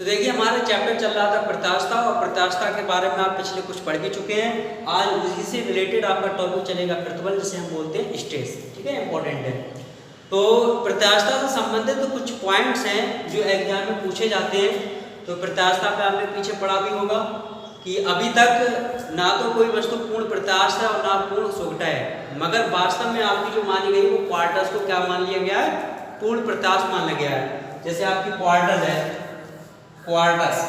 तो देखिए हमारा चैप्टर चल रहा था प्रत्यास्थता, और प्रत्यास्थता के बारे में आप पिछले कुछ पढ़ भी चुके हैं। आज उसी से रिलेटेड आपका टॉपिक चलेगा प्रतिबल, जिसे हम बोलते हैं स्ट्रेस। ठीक है, इंपॉर्टेंट है। तो प्रत्यास्थता से संबंधित तो कुछ पॉइंट्स हैं जो एग्जाम में पूछे जाते हैं। तो प्रत्यास्थता पे आपने पीछे पढ़ा भी होगा कि अभी तक ना तो कोई वस्तु पूर्ण प्रत्यास्थ है और ना पूर्ण सुघटा है, मगर वास्तव में आपकी जो मानी गई वो क्वार्टर्स को क्या मान लिया गया है, पूर्ण प्रत्यास्थ मान लिया गया है। जैसे आपकी क्वार्टर्स है, क्वार्टर्स,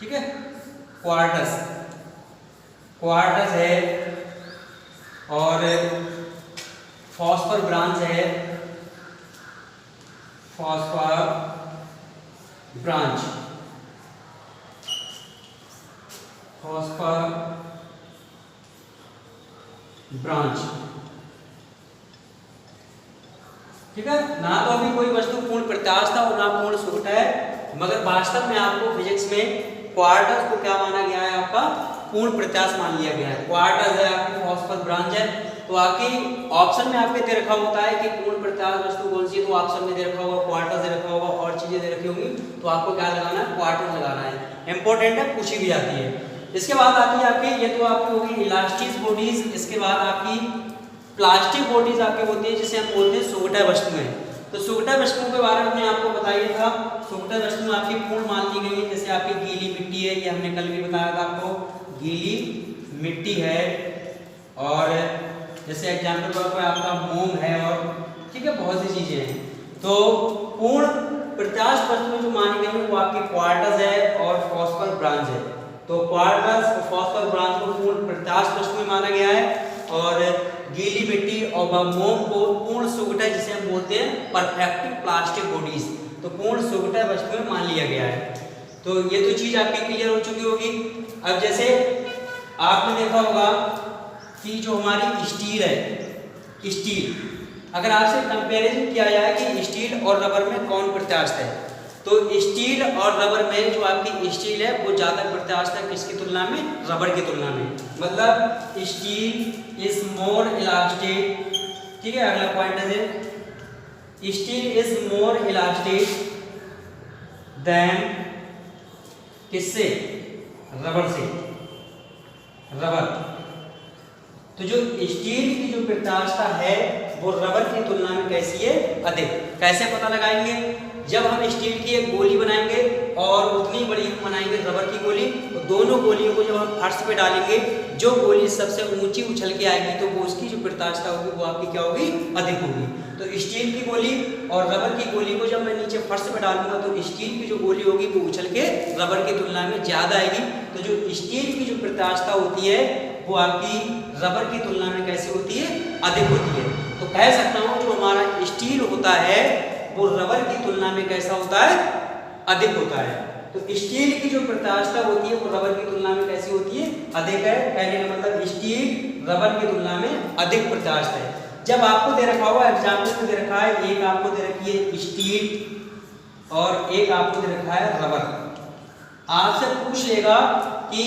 ठीक है, क्वार्टर्स, क्वार्टर्स है, और फॉस्फर ब्रांच है, फॉस्फर ब्रांच, फॉस्फर ब्रांच, ठीक है। ना तो अभी कोई वस्तु पूर्ण प्रत्यास्थ है और ना पूर्ण सुघटा है, मगर वास्तव में आपको फिजिक्स में क्वार्टर्स को क्या माना गया है, आपका पूर्ण प्रत्यास्थ मान लिया गया है। क्वार्टर्स है, आपकी फॉस्फर ब्रांच है। तो आपकी ऑप्शन में आपके दे रखा होता है कि पूर्ण प्रत्यास्थ वस्तु कौन सी है, तो ऑप्शन में दे रखा होगा क्वार्टर्स दे रखा होगा, और चीजें दे रखी होंगी, तो आपको क्या लगाना है, क्वार्टर्स लगाना है। इंपॉर्टेंट है, पूछी भी जाती है। इसके बाद आती है आपकी, ये तो आपकी होगी इलास्टिक बॉडीज। इसके बाद आपकी प्लास्टिक बॉडीज आपकी होती है, जिसे हम बोलते हैं सुघटा वस्तुएं। तो सुघटा वस्तुओं के बारे में आपको बताइए था। सुघटा वस्तुएं आपकी पूर्ण मान ली गई है। जैसे आपकी गीली मिट्टी है, ये हमने कल भी बताया था आपको, गीली मिट्टी है, और जैसे एग्जाम्पल तौर पर आपका मोम है, और ठीक है, बहुत सी चीजें हैं। तो पूर्ण प्रत्यास्थ वस्तुएं जो मानी गई है वो आपकी क्वार्टर्स है और फॉस्फर ब्रांच है। तो क्वार्टर्स और फॉस्फर ब्रांच को पूर्ण प्रत्यास्थ वस्तुएं माना गया है, और गीली मिट्टी और मोम को पूर्ण सुघटा, जिसे हम बोलते हैं परफेक्टिव प्लास्टिक बॉडीज, तो पूर्ण सुघटा वस्तुएं मान लिया गया है। तो ये तो चीज आपकी क्लियर हो चुकी होगी। अब जैसे आपने देखा होगा कि जो हमारी स्टील है, स्टील, अगर आपसे कंपैरिजन किया जाए कि स्टील और रबर में कौन प्रत्यास्थ है, तो स्टील और रबर में जो आपकी स्टील है वो ज्यादा प्रत्यास्थ है किसकी तुलना में, रबर की तुलना में। मतलब स्टील इज मोर इलास्टिक, ठीक है। अगला पॉइंट है, steel is more elastic than किससे, रबर से, रबर। तो जो स्टील की जो प्रत्यास्थता है वो रबर की तुलना में कैसी है, अधिक। कैसे पता लगाएंगे, जब हम स्टील की एक गोली बनाएंगे और उतनी बड़ी बनाएंगे रबर की गोली, तो दोनों गोलियों को जब हम फर्श पे डालेंगे, जो गोली सबसे ऊंची उछल के आएगी तो वो उसकी जो प्रत्यास्थता होगी वो आपकी क्या होगी, अधिक होगी। तो स्टील की गोली और रबर की गोली को जब मैं नीचे फर्श पे डालूंगा तो स्टील की जो गोली होगी वो उछल के रबर की तुलना में ज्यादा आएगी। तो जो स्टील की जो प्रत्यास्थता होती है वो आपकी रबर की तुलना में कैसी होती है, अधिक होती है। तो कह सकता हूं जो हमारा स्टील होता है वो रबर की तुलना में कैसा होता है, अधिक होता है। तो स्टील की जो प्रत्यास्थता होती है वो रबर की तुलना में कैसी होती है, अधिक है। कहने का मतलब स्टील रबर की तुलना में अधिक प्रत्यास्थ है। जब आपको दे रखा हुआ एग्जाम्पल में दे रखा है, एक आपको दे रखी है स्टील और एक आपको दे रखा है रबर, आपसे पूछ लेगा कि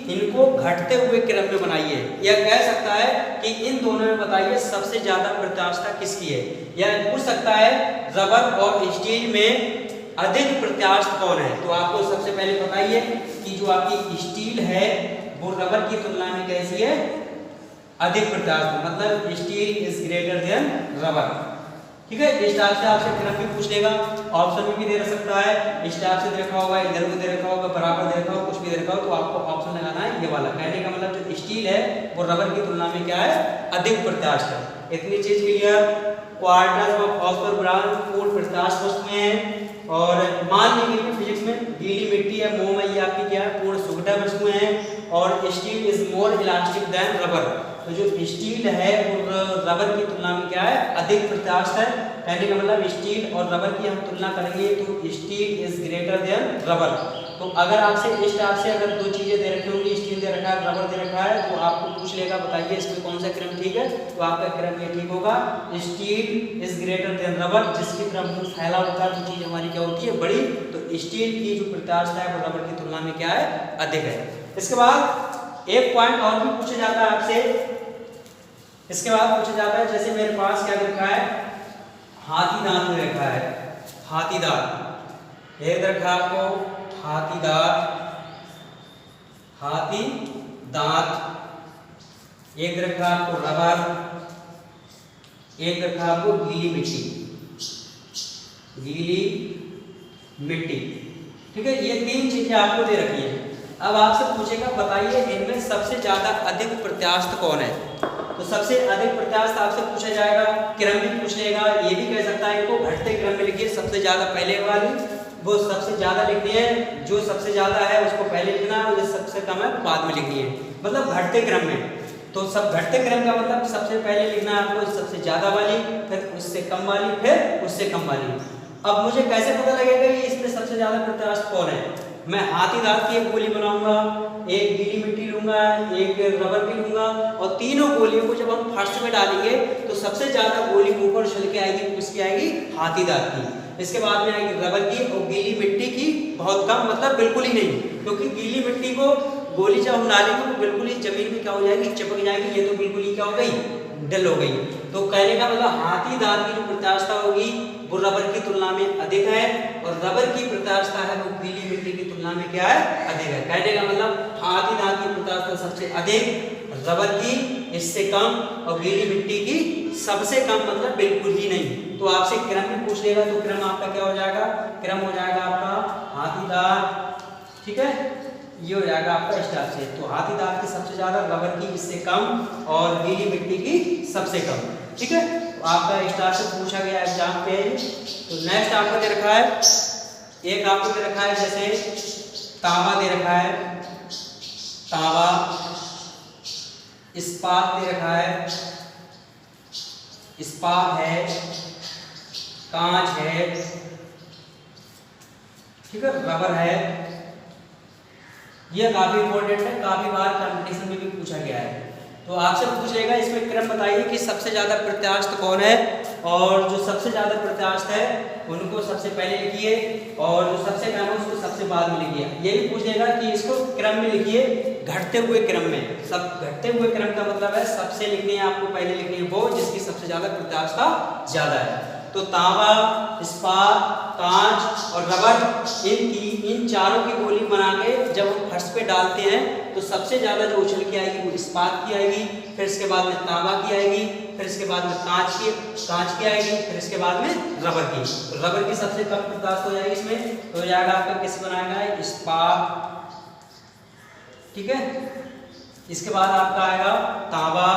इनको घटते हुए क्रम में बनाइए, या कह सकता है कि इन दोनों में बताइए सबसे ज्यादा प्रत्यास्थता किसकी है, या पूछ सकता है रबर और स्टील में अधिक प्रत्यास्थ कौन है। तो आपको सबसे पहले बताइए कि जो आपकी स्टील है वो रबर की तुलना में कैसी है, अधिक प्रत्यास्थ, मतलब steel is greater than rubber, ठीक है। इस टाइप से आपसे क्रम भी पूछ लेगा, ऑप्शन में भी दे सकता है, इस टाइप से दे रखा होगा, इधर भी दे रखा होगा, बराबर दे रखा होगा, कुछ भी दे रखा हो, तो आपको ऑप्शन लगाना है ये वाला। कहने का मतलब जो स्टील है वो रबर की तुलना में क्या है, अधिक प्रत्यास्थ है। इतनी चीज क्लियर। क्वार्टर्स और फॉस्फर ब्रांच पूर्ण प्रत्यास्थ वस्तुएं हैं, और मान लीजिए फिजिक्स में गीली मिट्टी है, मोम है, ये आपकी क्या है, पूर्ण सुघटा वस्तुएं हैं, और steel is more elastic than rubber. तो जो स्टील है वो रबर की तुलना में क्या है, अधिक प्रत्यास्थ है। कहने का मतलब स्टील और रबर की हम तुलना करेंगे तो steel is greater than rubber. तो अगर आपसे इस टाइप से अगर दो चीजें दे रखी होंगी, स्टील दे रखा है, रबर दे रखा है, तो आपको पूछ लेगा बताइए इसमें कौन सा क्रम ठीक है, तो आपका क्रम ये ठीक होगा, steel is greater than rubber. जिसकी तरफ मुंह फैला होता है तो चीज हमारी क्या होती है, बड़ी। तो स्टील की जो प्रत्यास्थता है वो रबर की तुलना में क्या है, अधिक है। इसके बाद एक पॉइंट और भी पूछा जाता है आपसे, इसके बाद पूछा जाता है, जैसे मेरे पास क्या लिखा है, हाथी दांत में रखा है, हाथी दांत, एक रखा आपको हाथी दांत, एक रखा आपको रबर, एक रखा आपको गीली मिट्टी। ठीक है, ये 3 चीजें आपको दे रखी है। अब आपसे पूछेगा बताइए इनमें सबसे ज्यादा अधिक प्रत्यास्थ कौन है। तो सबसे अधिक प्रत्यास्थ आपसे पूछा जाएगा, क्रम भी पूछ लेगा, ये भी कह सकता है इनको घटते क्रम में लिखिए, सबसे ज्यादा पहले वाली वो सबसे ज्यादा लिखनी है, जो सबसे ज्यादा है उसको पहले लिखना है और जो सबसे कम है बाद में लिखनी है, मतलब घटते क्रम में। तो सब घटते क्रम का मतलब सबसे पहले लिखना है आपको सबसे ज्यादा वाली, फिर उससे कम वाली, फिर उससे कम वाली। अब मुझे कैसे पता लगेगा कि इसमें सबसे ज्यादा प्रत्यास्थ कौन है। मैं हाथी दांत की एक गोली बनाऊंगा, एक गीली मिट्टी लूंगा, एक रबर भी लूंगा और तीनों गोलियों को जब हम फर्स्ट में डालेंगे तो सबसे ज्यादा गोली ऊपर उछल के आएगी, किसकी आएगी, हाथी दांत की। इसके बाद में आएगी रबर की और गीली मिट्टी की बहुत कम, मतलब बिल्कुल ही नहीं, क्योंकि गीली मिट्टी को गोली जब हम डालेंगे वो बिल्कुल ही जमीन में क्या हो जाएगी, चिपक जाएगी, ये तो बिल्कुल ही क्या हो गई, डल हो गई। तो कहने का मतलब हाथी दांत की जो प्रत्यास्थता होगी वो रबर की तुलना में अधिक है और रबर की प्रत्यास्थता है वो गीली मिट्टी की तुलना में क्या है, अधिक है। कहने का मतलब हाथी दांत की प्रत्यास्थता सबसे अधिक, रबर की इससे कम और गीली मिट्टी की सबसे कम, मतलब बिल्कुल ही नहीं। तो आपसे क्रम भी पूछ लेगा तो क्रम आपका क्या हो जाएगा, क्रम हो जाएगा आपका हाथी दांत, ठीक है, ये हो जाएगा आपका स्टार से। तो हाथी दांत की सबसे ज्यादा, रबर की इससे कम और गीली मिट्टी की सबसे कम। ठीक है, तो आपका स्टार से पूछा गया एग्जाम पे। तो नेक्स्ट आपको दे रखा है, एक आपको दे रखा है जैसे तांबा दे रखा है, तांबा, इस्पात दे रखा है, इस्पात है, कांच है, ठीक है, रबर है। यह काफी इंपॉर्टेंट है, काफी बार कंपटीशन में भी पूछा गया है। तो आपसे पूछेगा इसमें क्रम बताइए कि सबसे ज्यादा प्रत्यास्थ कौन है, और जो सबसे ज्यादा प्रत्यास्थ है उनको सबसे पहले लिखिए और जो सबसे कम है उसको सबसे बाद में लिखिए। ये भी पूछेगा कि इसको क्रम में लिखिए, घटते हुए क्रम में। सब घटते हुए क्रम का मतलब है सबसे लिखनी है आपको, पहले लिखनी है वो जिसकी सबसे ज्यादा प्रत्यास्थता ज्यादा है। तो तांबा, इस्पात, कांच और रबर, इन चारों की गोली बना के जब हम फर्श पे डालते हैं तो सबसे ज्यादा जो उछल की आएगी वो इस्पात की आएगी, फिर इसके बाद में तांबा की आएगी, फिर इसके बाद में कांच की आएगी, फिर इसके बाद में रबर की। तो रबर की सबसे कम प्रत्यास्थ हो जाएगी इसमें, तो हो जाएगा आपका किस बनाएगा, इस्पात, ठीक है। इसके बाद आपका आएगा तांबा,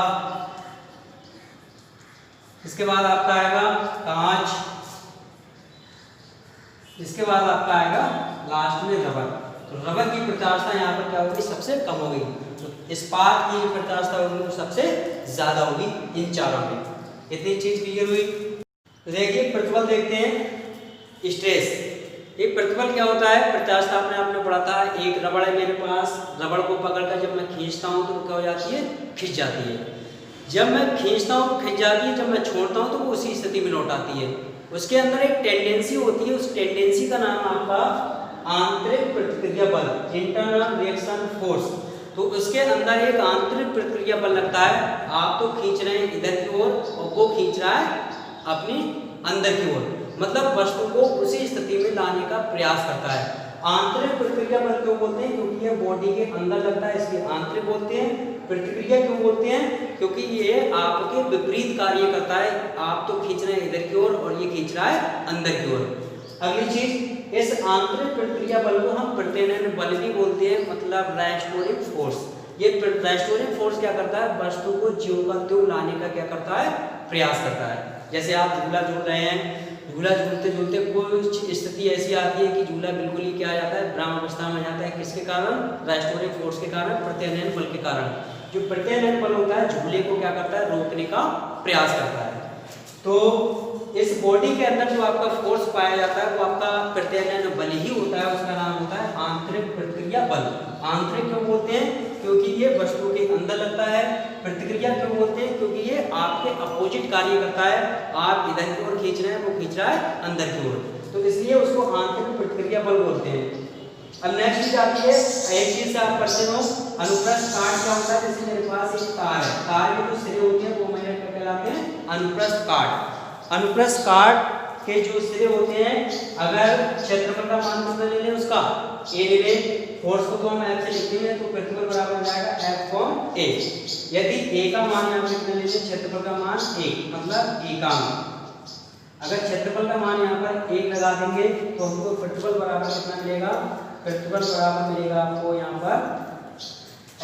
इसके बाद आपका आएगा कांच, इसके बाद आपका आएगा लास्ट में रबर। तो रबर की प्रत्यास्थता यहाँ पर क्या होगी, सबसे कम हो गई। तो इस्पात की जो प्रत्यास्थता होगी वो सबसे ज्यादा होगी इन चारों में। इतनी चीज क्लियर हुई। तो देखिए प्रतिबल देखते हैं, स्ट्रेस। एक प्रतिबल क्या होता है, प्रत्यास्थता आपने पढ़ा था, एक रबड़ है मेरे पास, रबड़ को पकड़कर जब मैं खींचता हूँ तो क्या हो जाती है, खिंच जाती है। जब मैं खींचता हूँ तो खिंच जाती है, जब मैं छोड़ता हूँ तो वो उसी स्थिति में लौट आती है। उसके अंदर एक टेंडेंसी होती है, उस टेंडेंसी का नाम आपका आंतरिक प्रतिक्रिया बल, इंटरनल रिएक्शन फोर्स। तो उसके अंदर एक आंतरिक प्रतिक्रिया बल लगता है। आप तो खींच रहे हैं इधर की ओर और वो खींच रहा है अपनी अंदर की ओर, मतलब वस्तु को उसी स्थिति में लाने का प्रयास करता है। आंतरिक प्रतिक्रिया बल क्यों बोलते हैं, क्योंकि ये बॉडी के अंदर लगता है, इसलिए आंतरिक बोलते हैं। प्रतिक्रिया क्यों बोलते हैं, क्योंकि ये आपके विपरीत कार्य करता है। आप तो खींच रहे हैं इधर की ओर और ये खींच रहा है अंदर की ओर। अगली चीज, इस आंतरिक प्रतिक्रिया बल को हम प्रत्यानयन बल भी बोलते हैं, मतलब रेस्टोरिंग फोर्स। ये रेस्टोरिंग फोर्स क्या करता है, वस्तु को ज्यों का त्यों लाने का क्या करता है, प्रयास करता है। जैसे आप झूला झूल रहे हैं, झूला झूलते झूलते कुछ स्थिति ऐसी आती है कि झूला बिल्कुल ही क्या आ जाता है, भ्रमावस्था में जाता है। किसके कारण, रेस्टोरिंग फोर्स के कारण, प्रत्यानयन बल के कारण। जो प्रत्यानयन बल होता है झूले को क्या करता है, रोकने का प्रयास करता है। तो इस बॉडी के अंदर जो आपका फोर्स पाया जाता है वो आपका प्रत्यानयन बल ही होता है, उसका नाम होता है आंतरिक प्रतिक्रिया बल। आंतरिक क्यों बोलते हैं, क्योंकि ये वस्तु के अंदर लगता है। प्रतिक्रिया क्यों बोलते हैं, क्योंकि ये आपके अपोजिट कार्य करता है। आप इधर की ओर खींच रहे हैं, वो खींच रहा है अंदर की ओर, तो इसलिए उसको आंतरिक प्रतिक्रिया बल बोलते हैं। अब नेक्स्ट चीज आती है, एक चीज से आप पढ़ते हो, अनुप्रस्थ काट क्या होता है। जैसे मेरे पास एक तार है, तार के जो सिरे होते हैं वो मेरे क्या कहलाते हैं, अनुप्रस्थ काट। अनुप्रस्थ काट के जो सिरे होते हैं, अगर क्षेत्रफल का मान कितना ले लें उसका a ले लें, फोर्स को तो हम F से लिखेंगे तो प्रतिबल बराबर हो जाएगा F a। यदि a का मान यहाँ पे कितना ले लें, क्षेत्रफल का मान 1 मतलब a का मान, अगर क्षेत्रफल का मान यहाँ पर 1 लगा देंगे तो हमको प्रतिबल बराबर कितना मिलेगा, प्रतिबल बराबर मिलेगा आपको यहाँ पर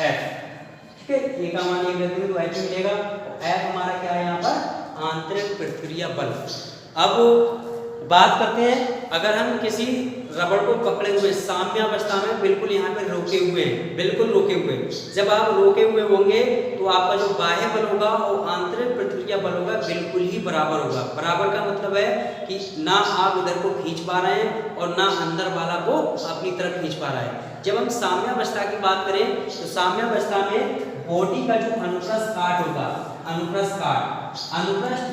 F। ठीक है, a का मान 1 रख देंगे तो F मिलेगा। F हमारा क्या है यहाँ पर, आंतरिक प्रतिक्रिया बल। अब बात करते हैं, अगर हम किसी रबड़ को पकड़े हुए साम्यावस्था में बिल्कुल यहाँ पे रोके हुए हैं, बिल्कुल रोके हुए, जब आप रोके हुए होंगे तो आपका जो बाह्य बल होगा और आंतरिक प्रतिक्रिया बल होगा बिल्कुल ही बराबर होगा। बराबर का मतलब है कि ना आप इधर को खींच पा रहे हैं और ना अंदर वाला को अपनी तरफ खींच पा रहा है। जब हम साम्यावस्था की बात करें तो साम्यावस्था में बॉडी का जो अनुप्रस्थ काट होगा, अनुप्रस्थ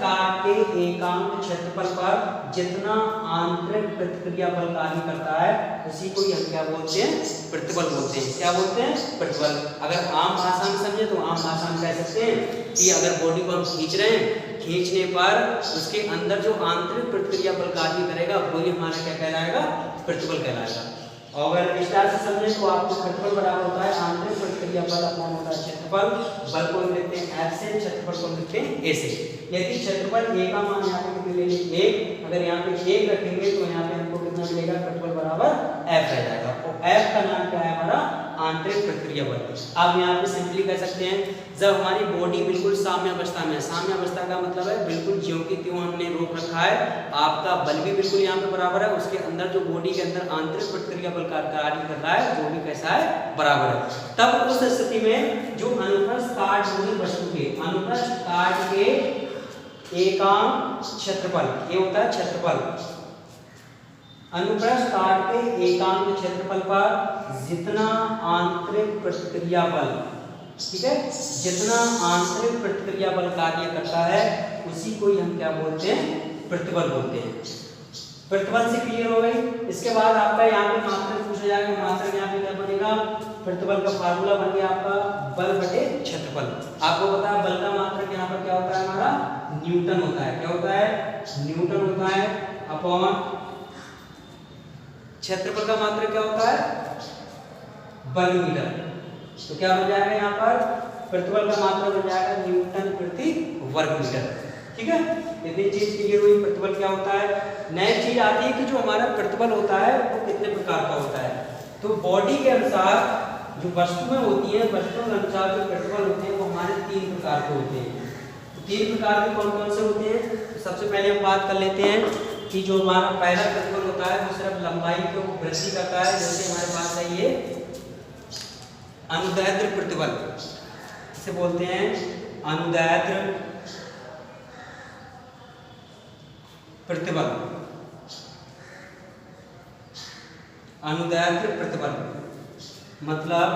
काट के एकांक क्षेत्रफल पर जितना आंतरिक प्रतिक्रिया बल कार्य करता है उसी को हम क्या बोलते हैं, प्रतिबल बोलते हैं। क्या बोलते हैं, प्रतिबल। अगर आम भाषा में समझे तो आम भाषा में कह सकते हैं कि अगर बॉडी को हम खींच रहे हैं, खींचने पर उसके अंदर जो आंतरिक प्रतिक्रिया बल कार्य करेगा वही हमारा क्या कहलाएगा, प्रतिबल कहलाएगा। और अगर इस तरह से समझे तो आपको क्षेत्रफल बराबर होता है आंतरिक प्रतिक्रिया बल अपॉन होता है क्षेत्रफल। बल को लिखते हैं F से, क्षेत्रफल को लिखते हैं A से। यदि क्षेत्रफल A का मान यहाँ पे कितने ले लें 1, अगर यहाँ पे 1 रखेंगे तो यहाँ पे हमको कितना मिलेगा, प्रतिबल बराबर F रह जाएगा। और F का नाम क्या है हमारा, आंतरिक प्रतिक्रिया बल। आप यहाँ पे सिंपली कह सकते हैं जब हमारी बॉडी बिल्कुल साम्यावस्था में, साम्यावस्था का मतलब है बिल्कुल ज्यों की त्यों हमने रोक रखा है, आपका बल भी बिल्कुल यहाँ पे बराबर है, उसके अंदर जो बॉडी के अंदर आंतरिक प्रतिक्रिया बल कार्य कर रहा है वो भी कैसा है, बराबर है। तब उस स्थिति में जो अनुप्रस्थ काट होगी वस्तु के, अनुप्रस्थ काट के एकांक क्षेत्रफल, ये होता है क्षेत्रफल, अनुप्रस्थ काट के एकांक क्षेत्रफल पर जितना आंतरिक प्रतिक्रिया बल, ठीक है, जितना आंतरिक प्रतिक्रिया बल कार्य करता है उसी को ही हम क्या बोलते हैं, प्रतिबल बोलते हैं। प्रतिबल से क्लियर हो गई। इसके बाद आपका यहाँ पे मात्रक पूछा जाएगा, मात्रक यहाँ पे क्या बनेगा, प्रतिबल का फार्मूला बन गया आपका बल बटे क्षेत्रफल। आपको पता है बल का मात्रक यहाँ पर क्या होता है, हमारा न्यूटन होता है। क्या होता है, न्यूटन होता है अपॉन क्षेत्रफल का मात्रक क्या होता है, वर्ग मीटर। तो क्या हो जाएगा यहाँ पर, प्रतिबल का मात्रक हो जाएगा न्यूटन प्रति वर्ग मीटर। ठीक है, इतनी चीज क्लियर हुई। प्रतिबल क्या होता है। नई चीज आती है कि जो हमारा प्रतिबल होता है वो कितने प्रकार का होता है। तो बॉडी के अनुसार जो वस्तुएं होती हैं, वस्तुओं के अनुसार जो प्रतिबल होते हैं वो हमारे 3 प्रकार के होते हैं। तो 3 प्रकार के कौन कौन से होते हैं, तो सबसे पहले हम बात कर लेते हैं कि जो हमारा पहला प्रतिबल होता है वो सिर्फ लंबाई को वृद्धि करता है। जैसे हमारे पास है ये अनुदैर्ध्य प्रतिबल, इसे बोलते हैं अनुदैर्ध्य प्रतिबल। अनुदैर्ध्य प्रतिबल मतलब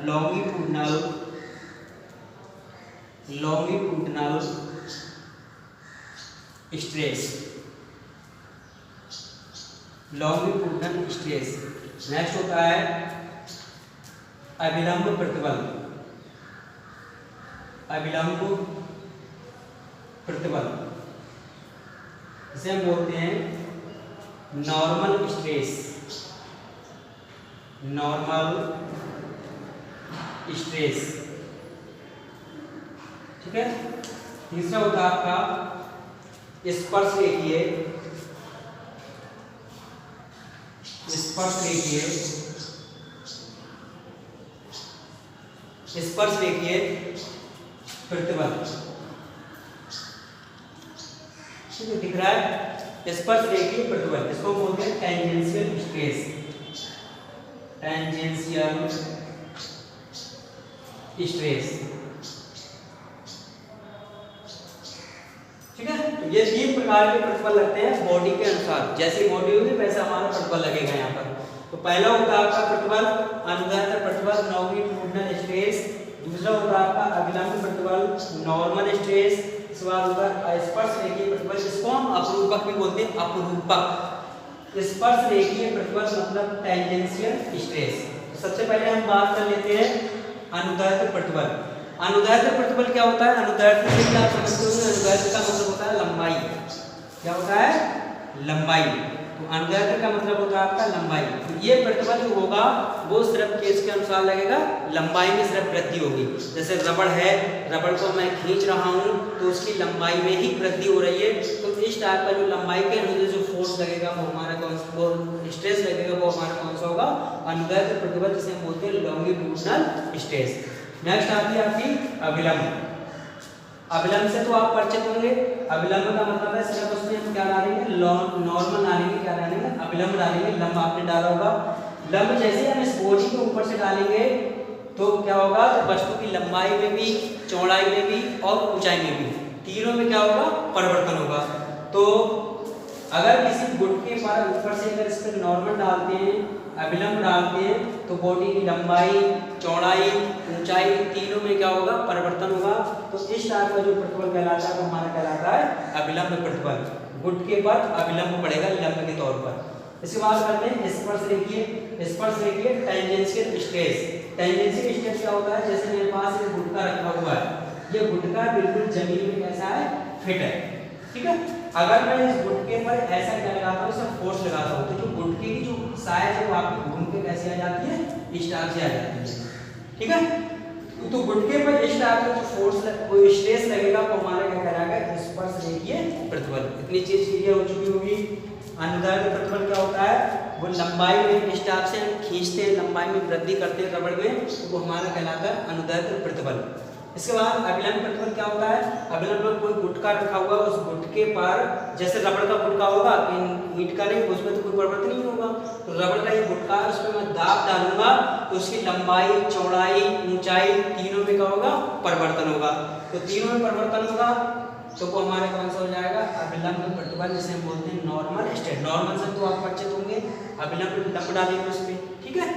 longitudinal stress, longitudinal stress. Next होता है अभिलंब प्रतिबल, अभिलंब प्रतिबल, इसे हम बोलते हैं नॉर्मल स्ट्रेस, नॉर्मल स्ट्रेस। ठीक है, तीसरा होता है आपका स्पर्श रेखीय, स्पर्श रेखीय, स्पर्श रेखीय प्रतिबल। ठीक है, दिख रहा है स्पर्श रेखीय प्रतिबल, इसको बोलते हैं टेंजेंशियल स्ट्रेस, टेंजेंशियल स्ट्रेस। ठीक है, तो ये 3 प्रकार के प्रतिबल लगते हैं बॉडी के अनुसार। जैसी बॉडी होगी वैसा हमारा प्रतिबल लगेगा यहाँ पर। तो पहला होता है आपका प्रतिबल अनुदैर्ध्य प्रतिबल, लॉन्गिट्यूडिनल स्ट्रेस। दूसरा होता है आपका अभिलंब प्रतिबल, नॉर्मल स्ट्रेस। इसके बाद होता है स्पर्श रेखीय प्रतिबल, जिसको हम अपरूपक भी बोलते हैं, अपरूपक। स्पर्श रेखीय प्रतिबल मतलब टेंजेंशियल स्ट्रेस। तो सबसे पहले हम बात कर लेते हैं अनुदैर्ध्य प्रतिबल। अनुदैर्ध्य प्रतिबल क्या होता है, अनुदैर्ध्य से क्या समझते होंगे, अनुदैर्ध्य का मतलब होता है लंबाई। क्या होता है, लंबाई। तो अनुदैर्ध्य का मतलब होता है आपका लंबाई। तो ये प्रतिबल जो होगा वो सिर्फ केस के अनुसार लगेगा, लंबाई में सिर्फ वृद्धि होगी। जैसे रबड़ है, रबड़ को मैं खींच रहा हूँ तो उसकी लंबाई में ही वृद्धि हो रही है। तो इस टाइप का जो लंबाई के अनुसार जो फोर्स लगेगा वो हमारा कौन सा, वो स्ट्रेस लगेगा वो हमारा कौन सा होगा, अनुदैर्ध्य प्रतिबल, जिसे हम बोलते हैं लॉन्गिट्यूडिनल स्ट्रेस। नेक्स्ट आती है आपकी अभिलंब। अभिलंब से तो आप परिचित होंगे। अभिलंब का मतलब है सिर्फ उसमें हम क्या डालेंगे, नॉर्मल डालेंगे, क्या डालेंगे, अभिलंब डालेंगे। लंब आपने डाला होगा। लंब जैसे हम इस बॉडी के ऊपर से डालेंगे तो क्या होगा, तो वस्तु की लंबाई में भी, चौड़ाई में भी और ऊंचाई में भी, तीनों में क्या होगा, परिवर्तन होगा। तो अगर किसी गुटके पर ऊपर से अगर इस पर नॉर्मल डालते हैं, अभिलंब डालते हैं, तो बॉडी की लंबाई, चौड़ाई, ऊंचाई, तीनों में क्या होगा, परिवर्तन होगा। तो इस टाइप का जो प्रतिबल कहलाता है वो हमारा कहलाता है अभिलंब प्रतिबल। गुटके पर अभिलंब पड़ेगा लंब के तौर पर। इसके बाद करते हैं स्पर्शरेखीय। स्पर्शरेखीय टेंजेंशियल स्ट्रेस। टेंजेंशियल स्ट्रेस क्या होता है, जैसे मेरे पास एक गुटका रखा हुआ है, ये गुटका बिल्कुल जमीन में कैसा है, फिट है, ठीक है। अगर मैं इस गुटके पर ऐसा क्या लगाता हूँ, सब फोर्स लगाता हूँ, तो जो गुटके की जो साइज है वो आपकी घूम के कैसे आ जाती है, इस टाइप से आ जाती है, ठीक है। तो गुटके पर इस टाइप का जो फोर्स, वो स्ट्रेस लगेगा वो हमारा क्या कहलाएगा, स्पर्शरेखीय प्रतिबल। इतनी चीज क्लियर हो चुकी होगी। अनुदैर्ध्य प्रतिबल क्या होता है, वो लंबाई में इस टाइप से हम खींचते हैं, लंबाई में वृद्धि करते हैं रबड़ में, तो वो हमारा कहलाता है अनुदैर्ध्य प्रतिबल। इसके बाद अभिलंब प्रतिबल क्या होता है, अभिलंब में कोई गुटका रखा हुआ, उस गुटके पर, जैसे रबड़ का गुटका होगा, ईंट का नहीं, उसमें तो कोई परिवर्तन नहीं होगा, तो रबड़ का ये गुटका है, उस पर मैं दाब डालूंगा तो उसकी लंबाई, चौड़ाई, ऊंचाई, तीनों में क्या होगा, परिवर्तन होगा। तो तीनों में परिवर्तन होगा तो वो हमारे कौन सा हो जाएगा, अभिलंब प्रतिबल, जिसे हम बोलते हैं नॉर्मल स्ट्रेस। नॉर्मल से तो आप परिचित होंगे, अभिलंब लंब डालेंगे उसमें, ठीक है।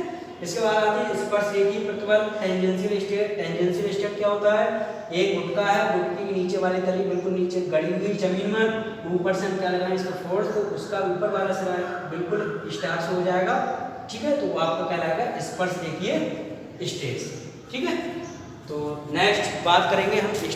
इसके बाद आती है स्पर्शरेखीय प्रतिबल, टेंजेंशियल स्ट्रेस। टेंजेंशियल स्ट्रेस क्या होता है, एक गुटका है, गुटके की नीचे वाली तली बिल्कुल नीचे गड़ी हुई जमीन में, ऊपर से हम क्या लगाएं इसका फोर्स, तो उसका ऊपर वाला सिरा बिल्कुल स्टार्ट से हो जाएगा, ठीक है। तो वो आपको कहलाएगा स्पर्शरेखीय स्ट्रेस, ठीक है। तो नेक्स्ट बात करेंगे हम स्ट्रेस